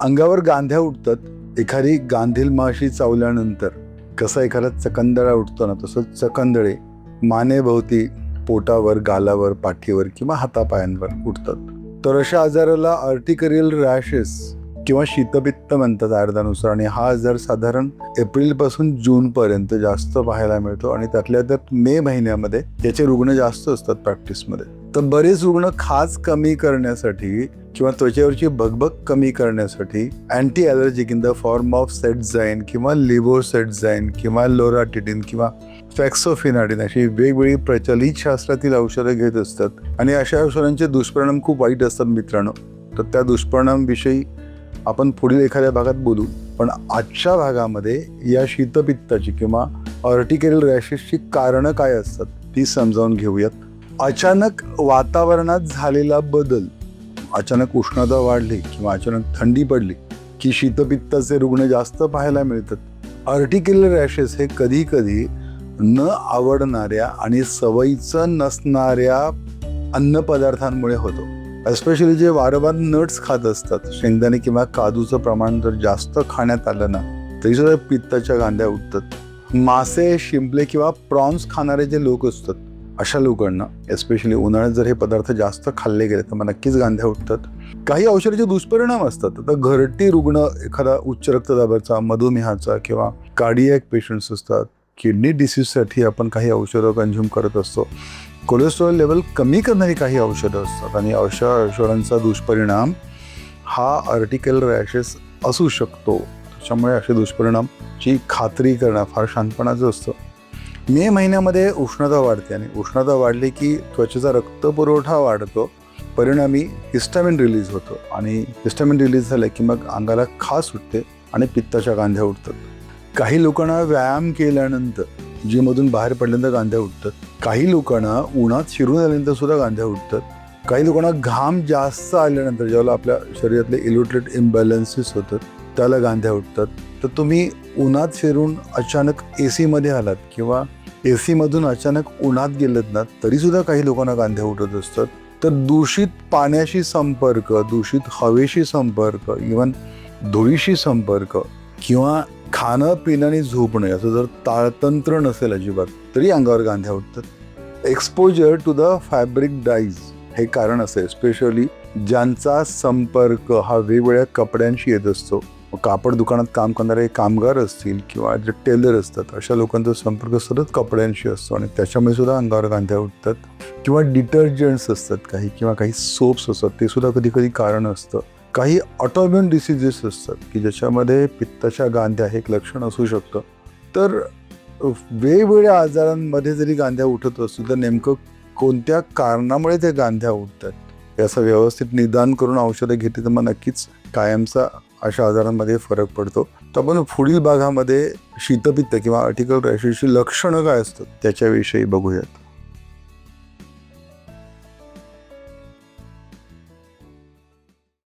अंगावर गांध्या उठतात. एखादी गांधील माशी चावल्यानंतर कसा एखादा चकंदळा उठतो ना, तसं चकंदळे मानेभोवती, पोटावर, गालावर, पाठीवर किंवा हातापायांवर उठतात. तर अशा आजाराला अर्टिकरियल रॅशेस किंवा शीतपित्त म्हणतात आयुर्वेदानुसार. आणि हा आजार साधारण एप्रिलपासून जूनपर्यंत जास्त पाहायला मिळतो आणि त्यातल्या त्यात मे महिन्यामध्ये याचे रुग्ण जास्त असतात प्रॅक्टिसमध्ये. तर बरेच रुग्ण खाज कमी करण्यासाठी किंवा त्वचेवरची भगभग कमी करण्यासाठी anti allergic in the form of सेटझाईन किंवा लिव्होसेटझाईन किंवा लोराटिडिन किंवा फॅक्सोफिनाडिन अशी वेगवेगळी प्रचलित शास्त्रातील औषधं घेत असतात. आणि अशा औषधांचे दुष्परिणाम खूप वाईट असतात मित्रांनो. तर त्या दुष्परिणामांविषयी आपण पुढील एखाद्या भागात बोलू. पण आजच्या भागामध्ये या शीतपित्ताची किंवा अर्टिकरियल रॅशेसची कारणं काय असतात ती समजावून घेऊयात. अचानक वातावरणात झालेला बदल, अचानक उष्णता वाढली किंवा अचानक थंडी पडली की शीतपित्ताचे रुग्ण जास्त पाहायला मिळतात. अर्टिक्युलर रॅशेस हे कधी कधी न आवडणाऱ्या आणि सवयीचं नसणाऱ्या अन्नपदार्थांमुळे होतो. एस्पेशली जे वारंवार नट्स खात असतात, शेंगदाणे किंवा काजूचं प्रमाण जर जास्त खाण्यात आलं ना तरी सुद्धा पित्ताच्या गांध्या उठतात. मासे, शिंपले किंवा प्रॉन्स खाणारे जे लोक असतात अशा लोकांना एस्पेशली उन्हाळ्यात जर हे पदार्थ जास्त खाल्ले गेले तर मग नक्कीच गांध्या उठतात. काही औषधाचे दुष्परिणाम असतात. आता घरटी रुग्ण, एखादा उच्च रक्तदाबाचा, मधुमेहाचा किंवा कार्डियक पेशंट्स असतात, किडनी डिसीजसाठी आपण काही औषधं कंझ्युम करत असतो, कोलेस्ट्रॉल लेवल कमी करणारी काही औषधं असतात. आणि अशा औषधांचा दुष्परिणाम हा अर्टिकल रॅशेस असू शकतो. त्याच्यामुळे असे दुष्परिणामची खात्री करणं फार शहाणपणाचं असतं. मे महिन्यामध्ये उष्णता वाढते आणि उष्णता वाढली की त्वचेचा रक्तपुरवठा वाढतो, परिणामी हिस्टामिन रिलीज होतो आणि हिस्टामिन रिलीज झालं की मग अंगाला खाज सुटते आणि पित्ताच्या गांध्या उठतात. काही लोकांना व्यायाम केल्यानंतर, जिममधून बाहेर पडल्यानंतर गांध्या उठतात. काही लोकांना उन्हात शिरून आल्यानंतर सुद्धा गांध्या उठतात. काही लोकांना घाम जास्त आल्यानंतर, ज्यावेळेला आपल्या शरीरातले इलेक्ट्रोलाइट इम्बॅलन्सेस होतात त्याला गांध्या उठतात. तर तुम्ही उन्हात फिरून अचानक AC मध्ये आलात किंवा AC मधून अचानक उन्हात गेलेत ना तरीसुद्धा काही लोकांना गांध्या उठत असतात. तर दूषित पाण्याशी संपर्क, दूषित हवेशी संपर्क, इव्हन धुळीशी संपर्क किंवा खाणं पिणं आणि झोपणं याचं जर ताळतंत्र नसेल अजिबात तरी अंगावर गांध्या उठतात. Exposure to the fabric dyes हे कारण असते. स्पेशली ज्यांचा संपर्क हा वेगवेगळ्या कपड्यांशी येत असतो, कापड दुकानात काम करणारे कामगार असतील किंवा जे टेलर असतात अशा लोकांचा संपर्क सतत कपड्यांशी असतो आणि त्याच्यामुळे सुद्धा अंगावर गांध्या उठतात. किंवा डिटर्जंट्स असतात काही किंवा काही सोप्स असतात ते सुद्धा कधी कधी कारण असतं. काही ऑटोइम्युन डिसीजेस असतात की ज्याच्यामध्ये पित्ताच्या गांध्या हे एक लक्षण असू शकतं. तर वेगवेगळ्या आजारांमध्ये जरी गांध्या उठत असतील तर नेमकं कोणत्या कारणामुळे ते गांध्या उठतात याचं व्यवस्थित निदान करून औषधं घेतली तर मग नक्कीच कायमचा अशा आजारांमध्ये फरक पडतो. तर आपण पुढील भागामध्ये शीतपित्त किंवा अर्टिकल रॅशेसची लक्षणं काय असतात त्याच्याविषयी बघूयात.